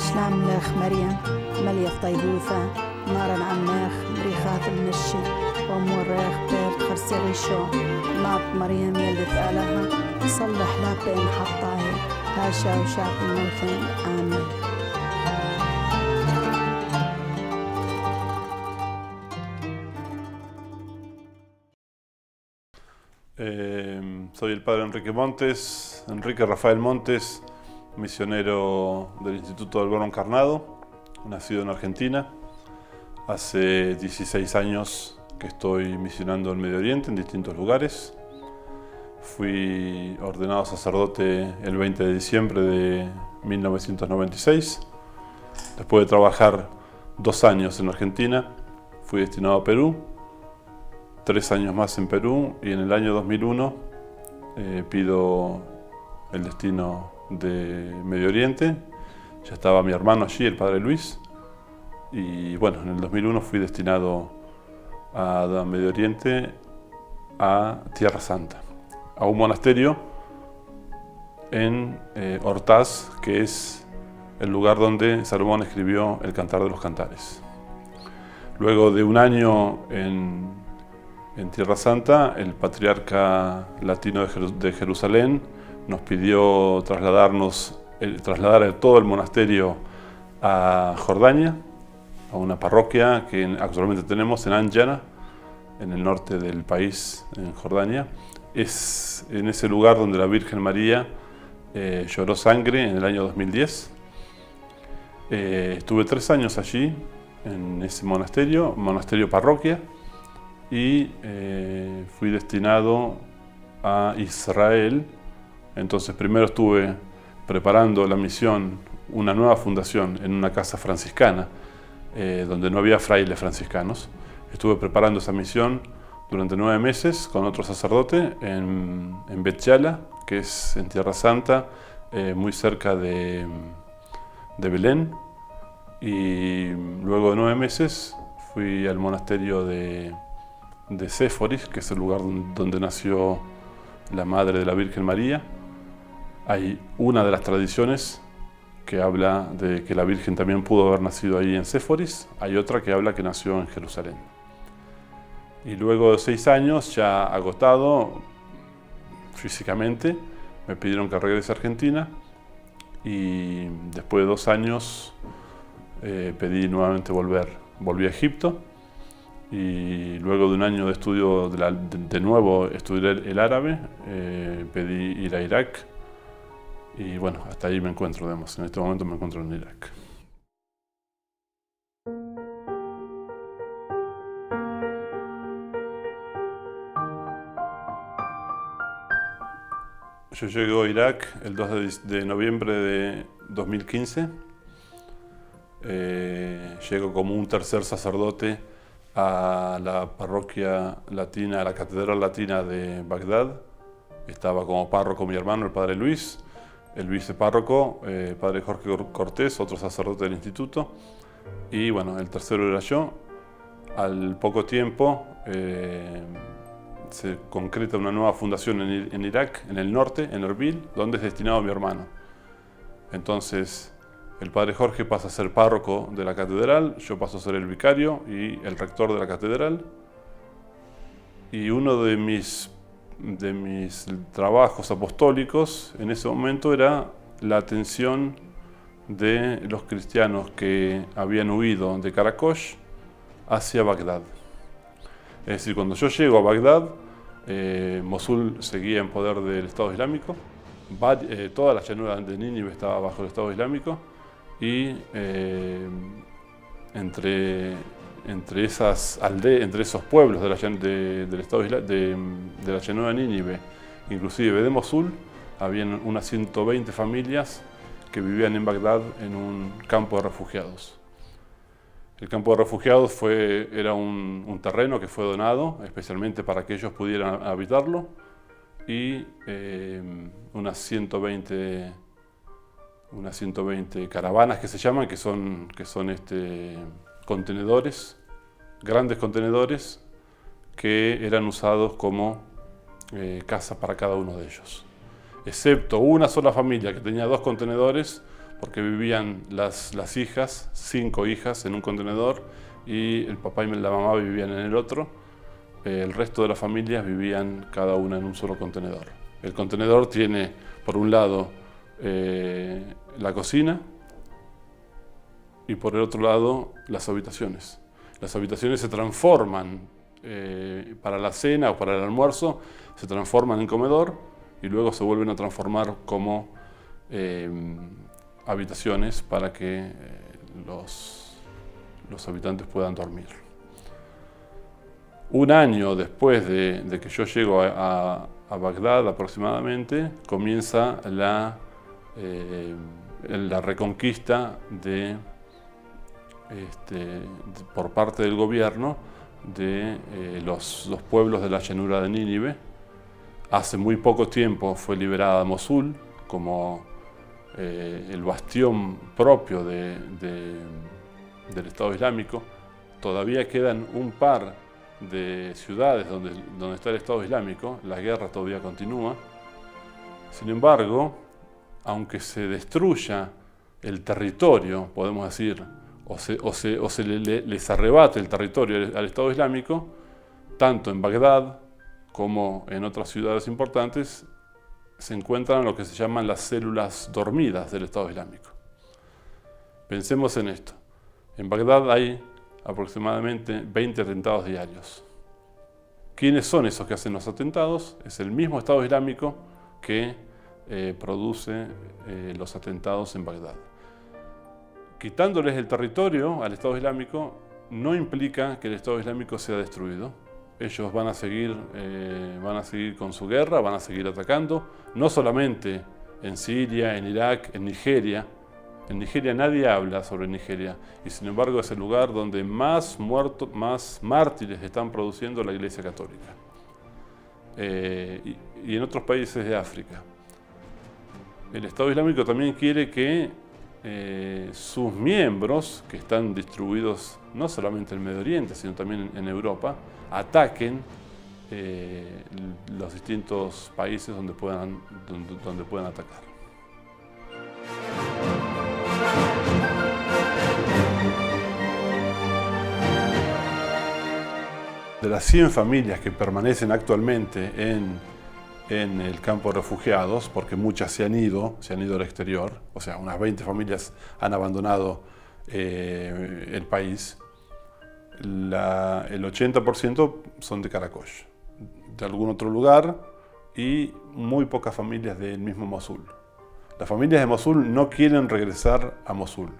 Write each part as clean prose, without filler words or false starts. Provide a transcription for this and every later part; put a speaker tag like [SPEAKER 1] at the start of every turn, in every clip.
[SPEAKER 1] شلام لخ مريم مليف طيبوثة نارا عماخ مريخات المشي وموريخ بير خرسي شو ناط مريم يلدت آلها صلح لا بين حطاهي هاشا وشاق الموثين آمين.
[SPEAKER 2] Soy el padre Enrique Montes, Enrique Rafael Montes, misionero del Instituto Alberto Encarnado, nacido en Argentina. Hace 16 años que estoy misionando en Medio Oriente, en distintos lugares. Fui ordenado sacerdote el 20 de diciembre de 1996. Después de trabajar 2 años en Argentina, fui destinado a Perú, 3 años más en Perú, y en el año 2001 pido el destino de Medio Oriente. Ya estaba mi hermano allí, el padre Luis, y bueno, en el 2001 fui destinado a Medio Oriente, a Tierra Santa, a un monasterio en Ortaz, que es el lugar donde Salomón escribió el Cantar de los Cantares. Luego de un año en Tierra Santa, el patriarca latino de Jerusalén nos pidió trasladar todo el monasterio a Jordania, a una parroquia que actualmente tenemos en Anjana, en el norte del país, en Jordania. Es en ese lugar donde la Virgen María lloró sangre en el año 2010. Estuve 3 años allí, en ese monasterio parroquia, y fui destinado a Israel. Entonces primero estuve preparando la misión, una nueva fundación en una casa franciscana, donde no había frailes franciscanos. Estuve preparando esa misión durante 9 meses con otro sacerdote en Bet Yala, que es en Tierra Santa, muy cerca de Belén. Y luego de 9 meses fui al monasterio de Séforis, que es el lugar donde nació la madre de la Virgen María. Hay una de las tradiciones que habla de que la Virgen también pudo haber nacido ahí en Séforis. Hay otra que habla que nació en Jerusalén. Y luego de 6 años, ya agotado físicamente, me pidieron que regrese a Argentina, y después de 2 años pedí nuevamente volver. Volví a Egipto, y luego de un año de estudio de nuevo estudié el árabe, pedí ir a Irak, y bueno, hasta ahí me encuentro, digamos. En este momento me encuentro en Irak. Yo llego a Irak el 2 de noviembre de 2015. Llego como un tercer sacerdote a la parroquia latina, a la catedral latina de Bagdad. Estaba como párroco mi hermano, el padre Luis, el vicepárroco, padre Jorge Cortés, otro sacerdote del instituto, y bueno, el tercero era yo. Al poco tiempo se concreta una nueva fundación en Irak, en el norte, en Erbil, donde es destinado mi hermano. Entonces el padre Jorge pasa a ser párroco de la catedral, yo paso a ser el vicario y el rector de la catedral. Y uno de mis trabajos apostólicos en ese momento era la atención de los cristianos que habían huido de Karakosh hacia Bagdad. Es decir, cuando yo llego a Bagdad, Mosul seguía en poder del Estado Islámico, toda la llanura de Nínive estaba bajo el Estado Islámico, y entre esas aldeas, entre esos pueblos del Estado de la llanura de Nínive, inclusive de Mosul, habían unas 120 familias que vivían en Bagdad en un campo de refugiados. El campo de refugiados era un terreno que fue donado especialmente para que ellos pudieran habitarlo, y unas 120 caravanas que se llaman, que son contenedores, grandes contenedores que eran usados como casa para cada uno de ellos. Excepto una sola familia que tenía 2 contenedores, porque vivían las hijas, 5 hijas en un contenedor, y el papá y la mamá vivían en el otro. El resto de las familias vivían cada una en un solo contenedor. El contenedor tiene, por un lado, la cocina, y por el otro lado, las habitaciones. Las habitaciones se transforman para la cena o para el almuerzo, se transforman en comedor y luego se vuelven a transformar como habitaciones para que los habitantes puedan dormir. Un año después de que yo llego a Bagdad aproximadamente, comienza la reconquista por parte del gobierno de los pueblos de la llanura de Nínive. Hace muy poco tiempo fue liberada Mosul como el bastión propio del Estado Islámico. Todavía quedan un par de ciudades donde está el Estado Islámico, la guerra todavía continúa. Sin embargo, aunque se destruya el territorio, podemos decir, o se les arrebate el territorio al Estado Islámico, tanto en Bagdad como en otras ciudades importantes, se encuentran lo que se llaman las células dormidas del Estado Islámico. Pensemos en esto. En Bagdad hay aproximadamente 20 atentados diarios. ¿Quiénes son esos que hacen los atentados? Es el mismo Estado Islámico que produce los atentados en Bagdad. Quitándoles el territorio al Estado Islámico no implica que el Estado Islámico sea destruido. Ellos van a seguir con su guerra, van a seguir atacando, no solamente en Siria, en Irak, en Nigeria. En Nigeria nadie habla sobre Nigeria, y sin embargo es el lugar donde más mártires están produciendo la Iglesia Católica. Y en otros países de África. El Estado Islámico también quiere que sus miembros, que están distribuidos no solamente en el Medio Oriente, sino también en Europa, ataquen los distintos países donde puedan atacar. De las 100 familias que permanecen actualmente en el campo de refugiados, porque muchas se han ido al exterior, o sea, unas 20 familias han abandonado el país, el 80% son de Karakosh, de algún otro lugar, y muy pocas familias del mismo Mosul. Las familias de Mosul no quieren regresar a Mosul.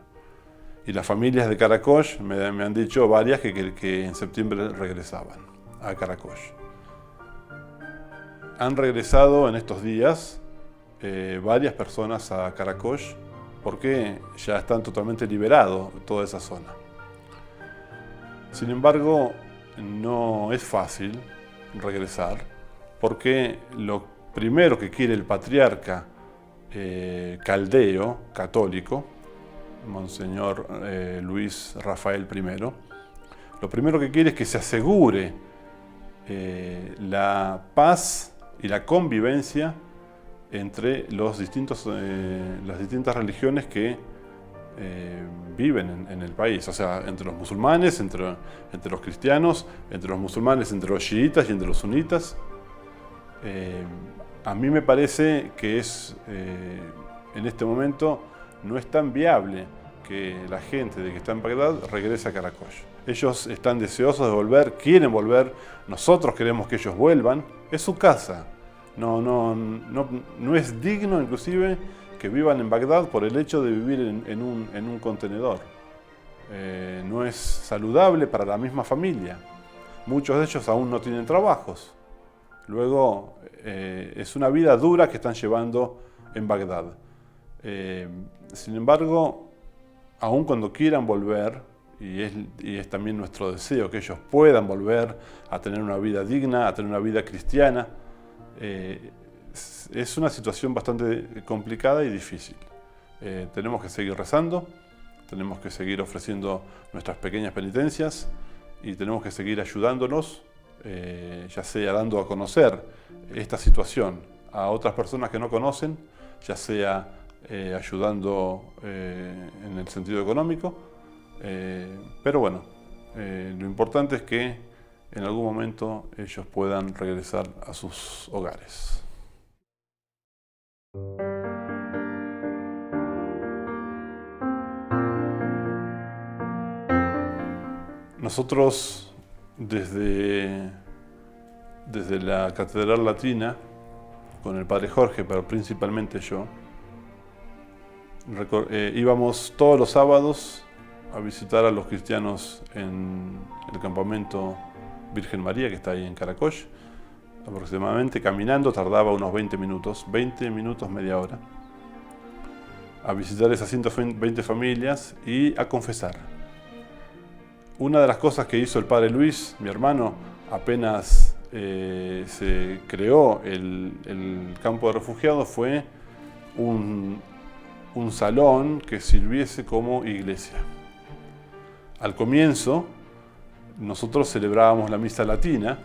[SPEAKER 2] Y las familias de Karakosh me han dicho varias que en septiembre regresaban a Karakosh. Han regresado en estos días varias personas a Karakosh porque ya están totalmente liberados toda esa zona. Sin embargo, no es fácil regresar porque lo primero que quiere el patriarca caldeo católico, Monseñor Luis Rafael I, lo primero que quiere es que se asegure la paz y la convivencia entre las distintas religiones que viven en el país, o sea, entre los musulmanes, entre los cristianos, entre los musulmanes, entre los chiitas y entre los sunitas. A mí me parece que en este momento no es tan viable que la gente que está en Bagdad regrese a Karakosh. Ellos están deseosos de volver, quieren volver, nosotros queremos que ellos vuelvan, es su casa. No es digno inclusive que vivan en Bagdad por el hecho de vivir en un contenedor. No es saludable para la misma familia. Muchos de ellos aún no tienen trabajos. Luego, es una vida dura que están llevando en Bagdad. Sin embargo, aun cuando quieran volver, y es también nuestro deseo que ellos puedan volver a tener una vida digna, a tener una vida cristiana, es una situación bastante complicada y difícil. Tenemos que seguir rezando, tenemos que seguir ofreciendo nuestras pequeñas penitencias y tenemos que seguir ayudándonos, ya sea dando a conocer esta situación a otras personas que no conocen, ya sea ayudando en el sentido económico. Pero bueno, lo importante es que en algún momento ellos puedan regresar a sus hogares. Nosotros desde la Catedral Latina, con el Padre Jorge, pero principalmente yo, íbamos todos los sábados a visitar a los cristianos en el campamento Virgen María, que está ahí en Caracosh. Aproximadamente caminando tardaba unos 20 minutos, media hora, a visitar esas 120 familias y a confesar. Una de las cosas que hizo el Padre Luis, mi hermano, apenas se creó el campo de refugiados, fue un salón que sirviese como iglesia. Al comienzo, nosotros celebrábamos la misa latina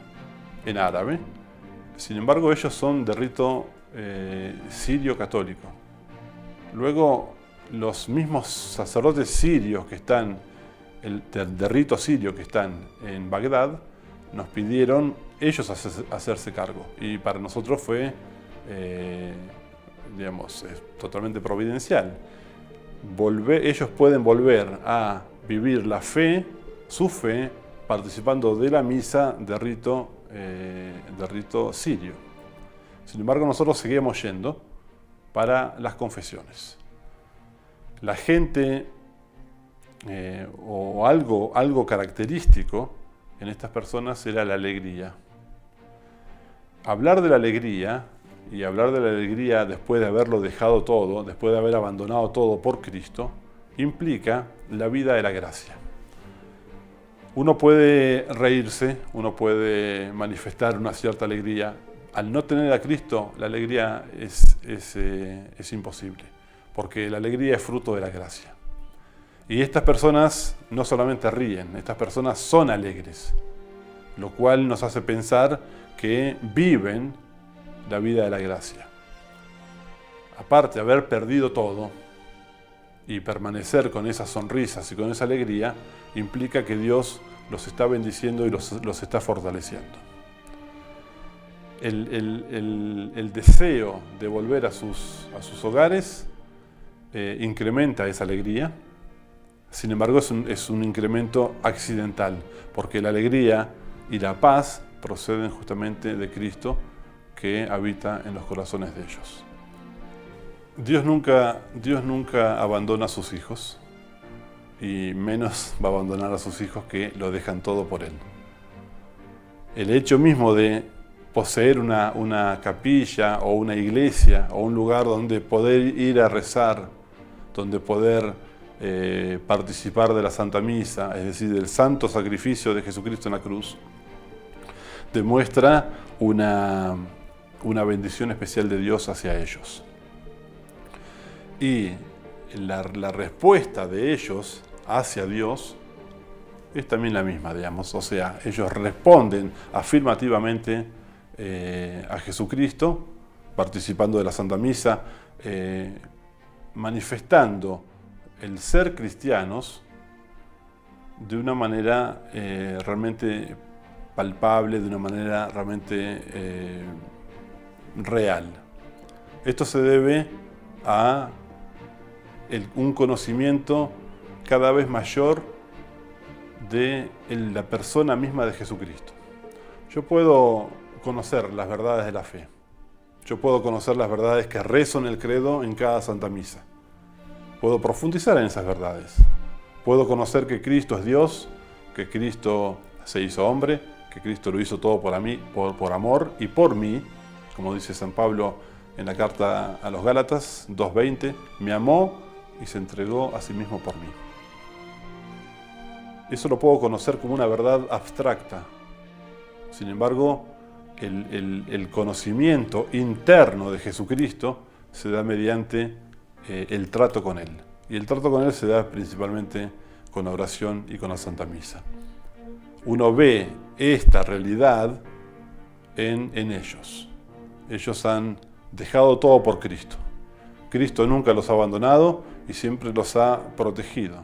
[SPEAKER 2] en árabe. Sin embargo, ellos son de rito sirio católico. Luego, los mismos sacerdotes sirios que están, de rito sirio que están en Bagdad, nos pidieron ellos hacerse cargo. Y para nosotros fue, totalmente providencial. Ellos pueden volver a vivir la fe, su fe, participando de la misa de rito sirio. Sin embargo, nosotros seguíamos yendo para las confesiones. La gente, o algo característico en estas personas, era la alegría. Hablar de la alegría, y hablar de la alegría después de haberlo dejado todo, después de haber abandonado todo por Cristo, implica la vida de la gracia. Uno puede reírse, uno puede manifestar una cierta alegría. Al no tener a Cristo, la alegría es imposible, porque la alegría es fruto de la gracia. Y estas personas no solamente ríen, estas personas son alegres, lo cual nos hace pensar que viven la vida de la gracia. Aparte de haber perdido todo, y permanecer con esas sonrisas y con esa alegría, implica que Dios los está bendiciendo y los está fortaleciendo. El deseo de volver a sus hogares incrementa esa alegría. Sin embargo, es un incremento accidental, porque la alegría y la paz proceden justamente de Cristo, que habita en los corazones de ellos. Dios nunca abandona a sus hijos, y menos va a abandonar a sus hijos que lo dejan todo por Él. El hecho mismo de poseer una capilla o una iglesia o un lugar donde poder ir a rezar, donde poder participar de la Santa Misa, es decir, del santo sacrificio de Jesucristo en la cruz, demuestra una bendición especial de Dios hacia ellos. Y la respuesta de ellos hacia Dios es también la misma, digamos. O sea, ellos responden afirmativamente a Jesucristo, participando de la Santa Misa, manifestando el ser cristianos de una manera realmente palpable, de una manera realmente real. Esto se debe a un conocimiento cada vez mayor de la persona misma de Jesucristo. Yo puedo conocer las verdades de la fe. Yo puedo conocer las verdades que rezo en el credo en cada Santa Misa. Puedo profundizar en esas verdades. Puedo conocer que Cristo es Dios, que Cristo se hizo hombre, que Cristo lo hizo todo por amor y por mí, como dice San Pablo en la carta a los Gálatas 2:20, me amó y se entregó a sí mismo por mí. Eso lo puedo conocer como una verdad abstracta. Sin embargo, el conocimiento interno de Jesucristo se da mediante el trato con Él. Y el trato con Él se da principalmente con la oración y con la Santa Misa. Uno ve esta realidad en ellos. Ellos han dejado todo por Cristo. Cristo nunca los ha abandonado y siempre los ha protegido.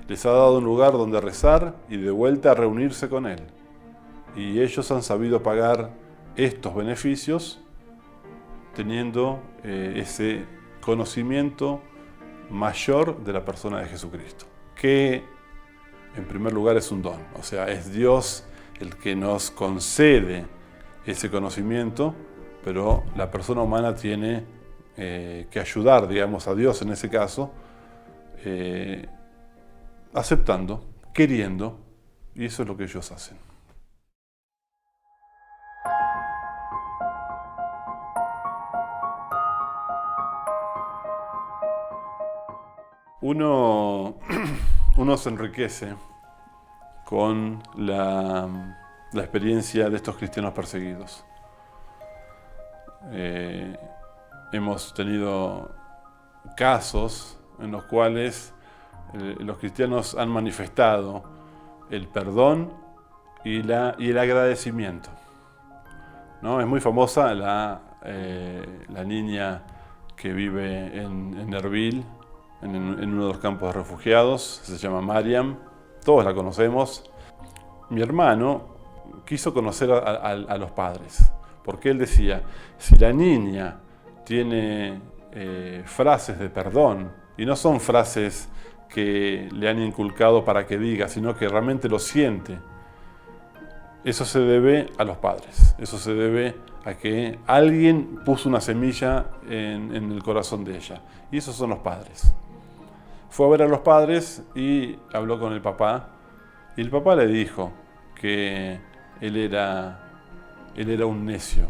[SPEAKER 2] Les ha dado un lugar donde rezar y de vuelta a reunirse con Él. Y ellos han sabido pagar estos beneficios teniendo ese conocimiento mayor de la persona de Jesucristo, que en primer lugar es un don, o sea, es Dios el que nos concede ese conocimiento, pero la persona humana tiene que ayudar, digamos, a Dios en ese caso, aceptando, queriendo, y eso es lo que ellos hacen. Uno se enriquece con la experiencia de estos cristianos perseguidos. Hemos tenido casos en los cuales los cristianos han manifestado el perdón y el agradecimiento, ¿no? Es muy famosa la niña que vive en Erbil, en uno de los campos de refugiados, se llama Mariam, todos la conocemos. Mi hermano quiso conocer a los padres, porque él decía, si la niña tiene frases de perdón, y no son frases que le han inculcado para que diga, sino que realmente lo siente, eso se debe a los padres, eso se debe a que alguien puso una semilla en el corazón de ella, y esos son los padres. Fue a ver a los padres y habló con el papá, y el papá le dijo que él era un necio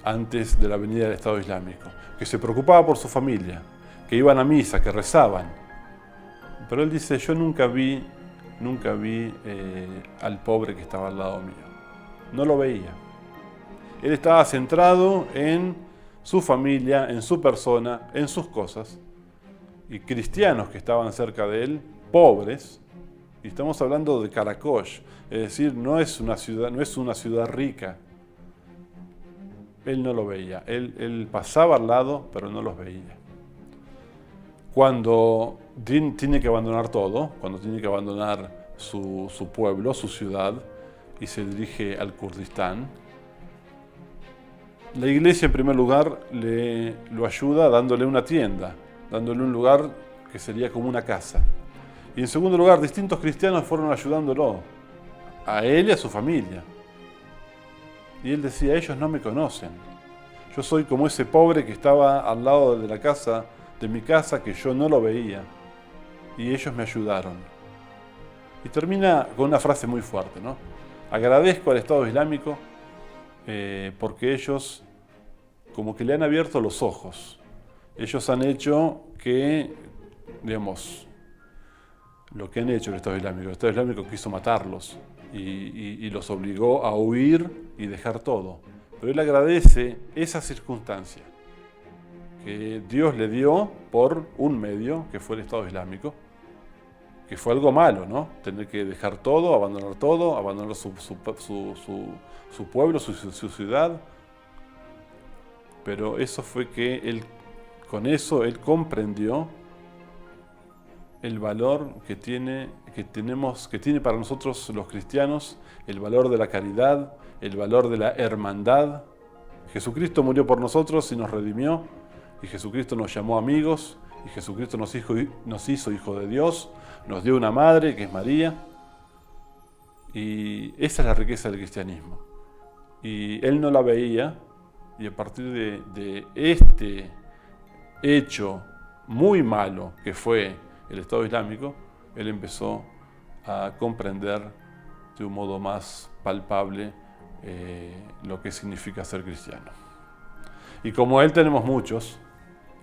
[SPEAKER 2] antes de la venida del Estado Islámico, que se preocupaba por su familia, que iban a misa, que rezaban. Pero él dice, yo nunca vi al pobre que estaba al lado mío. No lo veía. Él estaba centrado en su familia, en su persona, en sus cosas. Y cristianos que estaban cerca de él, pobres, y estamos hablando de Karakosh, es decir, no es una ciudad rica. Él no lo veía, él pasaba al lado, pero no los veía. Cuando tiene que abandonar todo, cuando tiene que abandonar su pueblo, su ciudad, y se dirige al Kurdistán, la iglesia en primer lugar lo ayuda dándole una tienda, dándole un lugar que sería como una casa. Y en segundo lugar, distintos cristianos fueron ayudándolo, a él y a su familia. Y él decía, ellos no me conocen. Yo soy como ese pobre que estaba al lado de mi casa, que yo no lo veía. Y ellos me ayudaron. Y termina con una frase muy fuerte, ¿no? Agradezco al Estado Islámico porque ellos como que le han abierto los ojos. Ellos han hecho que, digamos, lo que han hecho el Estado Islámico quiso matarlos y los obligó a huir y dejar todo. Pero él agradece esa circunstancia que Dios le dio por un medio, que fue el Estado Islámico, que fue algo malo, ¿no? Tener que dejar todo, abandonar su pueblo, su ciudad. Pero eso fue que con eso él comprendió el valor que tiene para nosotros los cristianos, el valor de la caridad, el valor de la hermandad. Jesucristo murió por nosotros y nos redimió, y Jesucristo nos llamó amigos, y Jesucristo nos hizo hijo de Dios, nos dio una madre que es María, y esa es la riqueza del cristianismo. Y él no la veía, y a partir de este hecho muy malo que fue el Estado Islámico, él empezó a comprender de un modo más palpable lo que significa ser cristiano. Y como él tenemos muchos,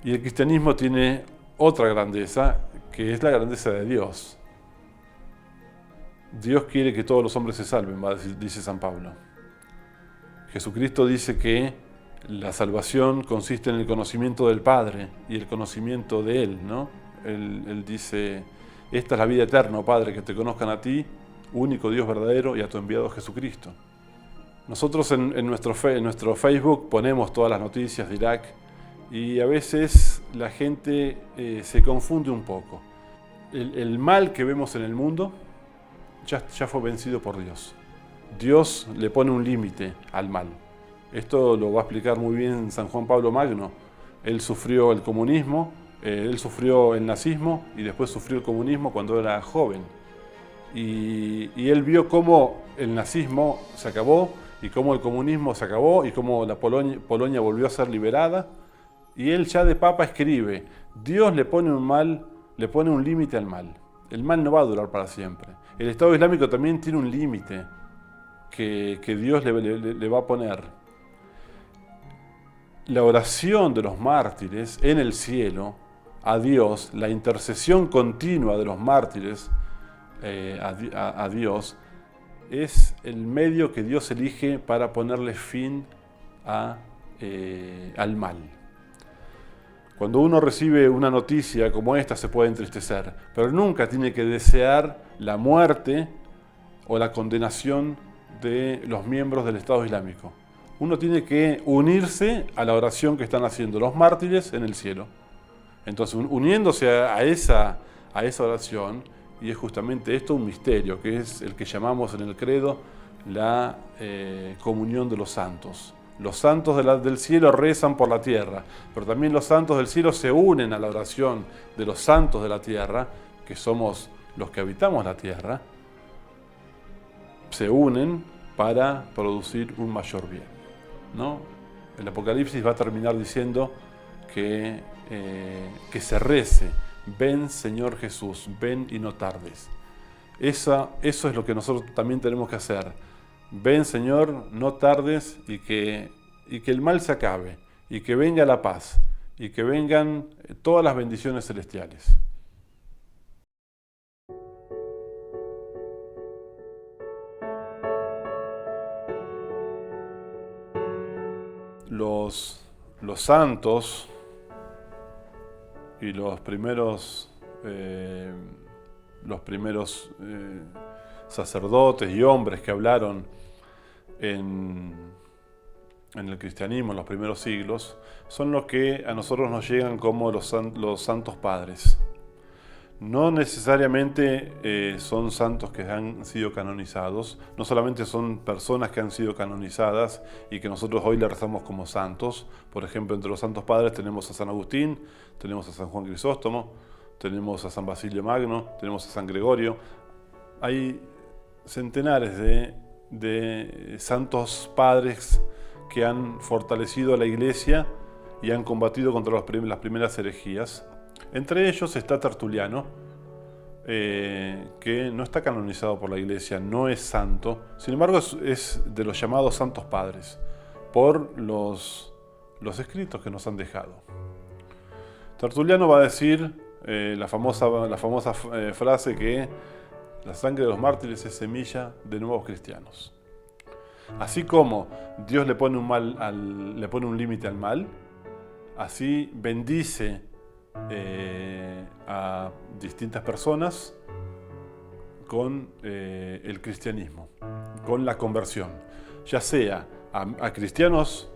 [SPEAKER 2] y el cristianismo tiene otra grandeza, que es la grandeza de Dios. Dios quiere que todos los hombres se salven, dice San Pablo. Jesucristo dice que la salvación consiste en el conocimiento del Padre y el conocimiento de Él, ¿no? Él dice, esta es la vida eterna, Padre, que te conozcan a ti, único Dios verdadero, y a tu enviado Jesucristo. Nosotros en nuestro Facebook ponemos todas las noticias de Irak y a veces la gente se confunde un poco. El mal que vemos en el mundo ya fue vencido por Dios. Dios le pone un límite al mal. Esto lo va a explicar muy bien San Juan Pablo Magno. Él sufrió el comunismo, él sufrió el nazismo y después sufrió el comunismo cuando era joven. Y él vio cómo el nazismo se acabó y cómo el comunismo se acabó y cómo la Polonia volvió a ser liberada. Y él ya de papa escribe, Dios le pone un límite al mal. El mal no va a durar para siempre. El Estado Islámico también tiene un límite que Dios le va a poner. La oración de los mártires en el cielo a Dios, la intercesión continua de los mártires a Dios, es el medio que Dios elige para ponerle fin al mal. Cuando uno recibe una noticia como esta se puede entristecer, pero nunca tiene que desear la muerte o la condenación de los miembros del Estado Islámico. Uno tiene que unirse a la oración que están haciendo los mártires en el cielo. Entonces, uniéndose a esa oración, y es justamente esto un misterio, que es el que llamamos en el credo la comunión de los santos. Los santos del cielo rezan por la tierra, pero también los santos del cielo se unen a la oración de los santos de la tierra, que somos los que habitamos la tierra, se unen para producir un mayor bien, ¿no? El Apocalipsis va a terminar diciendo que se rece, ven Señor Jesús, ven y no tardes. Eso es lo que nosotros también tenemos que hacer. Ven Señor, no tardes y que el mal se acabe, y que venga la paz, y que vengan todas las bendiciones celestiales. Los santos y los primeros sacerdotes y hombres que hablaron en el cristianismo en los primeros siglos son los que a nosotros nos llegan como los santos padres. No necesariamente son santos que han sido canonizados, no solamente son personas que han sido canonizadas y que nosotros hoy le rezamos como santos. Por ejemplo, entre los santos padres tenemos a San Agustín, tenemos a San Juan Crisóstomo, tenemos a San Basilio Magno, tenemos a San Gregorio. Hay centenares de santos padres que han fortalecido a la Iglesia y han combatido contra las primeras herejías. Entre ellos está Tertuliano, que no está canonizado por la Iglesia, no es santo, sin embargo es de los llamados santos padres, por los escritos que nos han dejado. Tertuliano va a decir la famosa frase que la sangre de los mártires es semilla de nuevos cristianos. Así como Dios le pone un límite al mal, así bendice a distintas personas con el cristianismo, con la conversión, ya sea a cristianos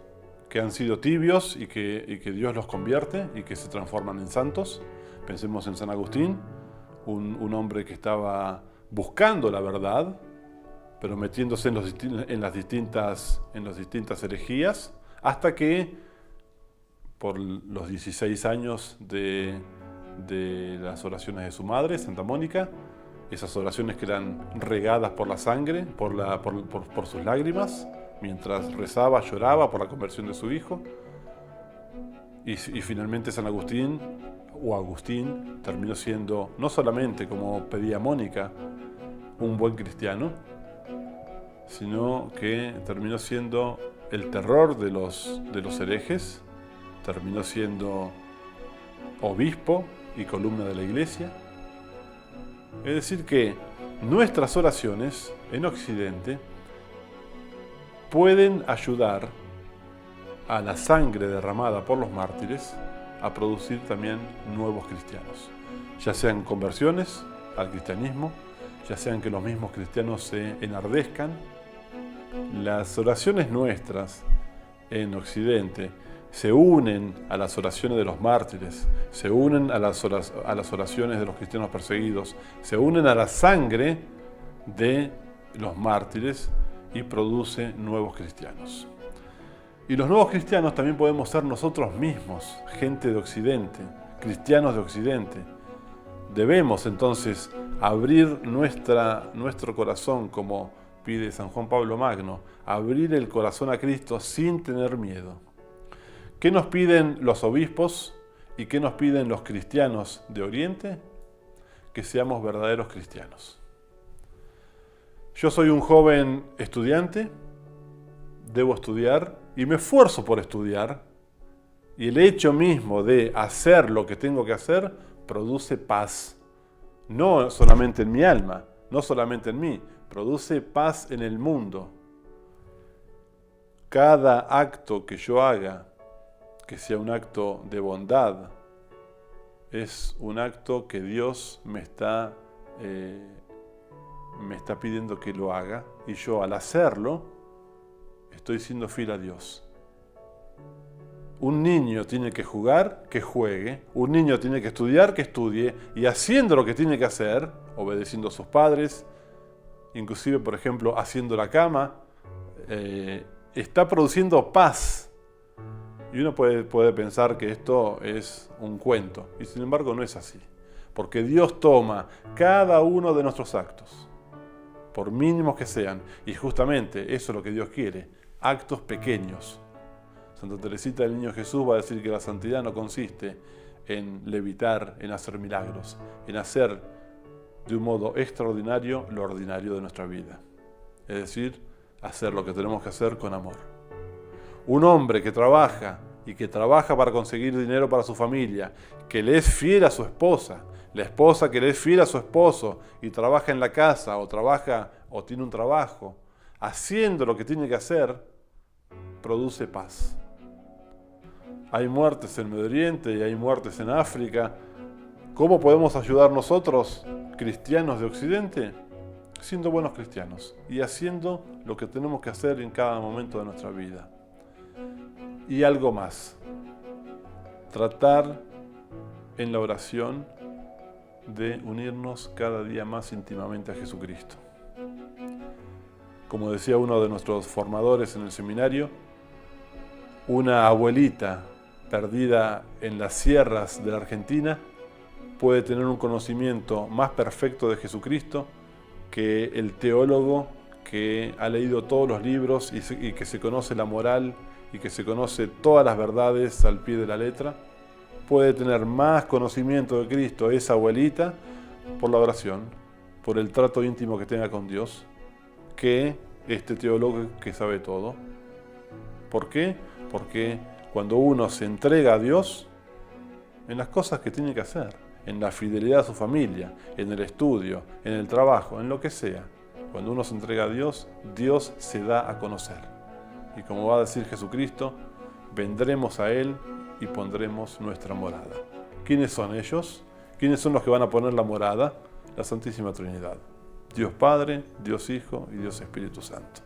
[SPEAKER 2] que han sido tibios y que Dios los convierte y que se transforman en santos. Pensemos en San Agustín, un hombre que estaba buscando la verdad, pero metiéndose en las distintas herejías, hasta que por los 16 años de las oraciones de su madre, Santa Mónica, esas oraciones que eran regadas por la sangre, por sus lágrimas, mientras rezaba, lloraba por la conversión de su hijo, y finalmente San Agustín, o Agustín, terminó siendo, no solamente como pedía Mónica, un buen cristiano, sino que terminó siendo el terror de los herejes, terminó siendo obispo y columna de la Iglesia. Es decir que nuestras oraciones en Occidente pueden ayudar a la sangre derramada por los mártires a producir también nuevos cristianos, ya sean conversiones al cristianismo, ya sean que los mismos cristianos se enardezcan. Las oraciones nuestras en Occidente se unen a las oraciones de los mártires, se unen a las oraciones de los cristianos perseguidos, se unen a la sangre de los mártires y produce nuevos cristianos. Y los nuevos cristianos también podemos ser nosotros mismos, gente de Occidente, cristianos de Occidente. Debemos entonces abrir nuestro corazón, como pide San Juan Pablo Magno, abrir el corazón a Cristo sin tener miedo. ¿Qué nos piden los obispos y qué nos piden los cristianos de Oriente? Que seamos verdaderos cristianos. Yo soy un joven estudiante, debo estudiar y me esfuerzo por estudiar, y el hecho mismo de hacer lo que tengo que hacer produce paz, no solamente en mi alma, no solamente en mí, produce paz en el mundo. Cada acto que yo haga, que sea un acto de bondad, es un acto que Dios me está pidiendo que lo haga, y yo al hacerlo estoy siendo fiel a Dios. Un niño tiene que jugar, que juegue. Un niño tiene que estudiar, que estudie. Y haciendo lo que tiene que hacer, obedeciendo a sus padres, inclusive, por ejemplo, haciendo la cama, está produciendo paz. Y uno puede pensar que esto es un cuento. Y sin embargo no es así. Porque Dios toma cada uno de nuestros actos, por mínimos que sean. Y justamente eso es lo que Dios quiere. Actos pequeños. Santa Teresita del Niño Jesús va a decir que la santidad no consiste en levitar, en hacer milagros, en hacer de un modo extraordinario lo ordinario de nuestra vida. Es decir, hacer lo que tenemos que hacer con amor. Un hombre que trabaja y que trabaja para conseguir dinero para su familia, que le es fiel a su esposa, la esposa que le es fiel a su esposo y trabaja en la casa o tiene un trabajo, haciendo lo que tiene que hacer, produce paz. Hay muertes en Medio Oriente y hay muertes en África. ¿Cómo podemos ayudar nosotros, cristianos de Occidente? Siendo buenos cristianos y haciendo lo que tenemos que hacer en cada momento de nuestra vida. Y algo más, tratar en la oración de unirnos cada día más íntimamente a Jesucristo. Como decía uno de nuestros formadores en el seminario, una abuelita perdida en las sierras de la Argentina puede tener un conocimiento más perfecto de Jesucristo que el teólogo que ha leído todos los libros y que se conoce la moral y que se conoce todas las verdades al pie de la letra. Puede tener más conocimiento de Cristo esa abuelita por la oración, por el trato íntimo que tenga con Dios, que este teólogo que sabe todo. ¿Por qué? Porque cuando uno se entrega a Dios en las cosas que tiene que hacer, en la fidelidad a su familia, en el estudio, en el trabajo, en lo que sea, cuando uno se entrega a Dios, Dios se da a conocer. Y como va a decir Jesucristo, vendremos a Él y pondremos nuestra morada. ¿Quiénes son ellos? ¿Quiénes son los que van a poner la morada? La Santísima Trinidad. Dios Padre, Dios Hijo y Dios Espíritu Santo.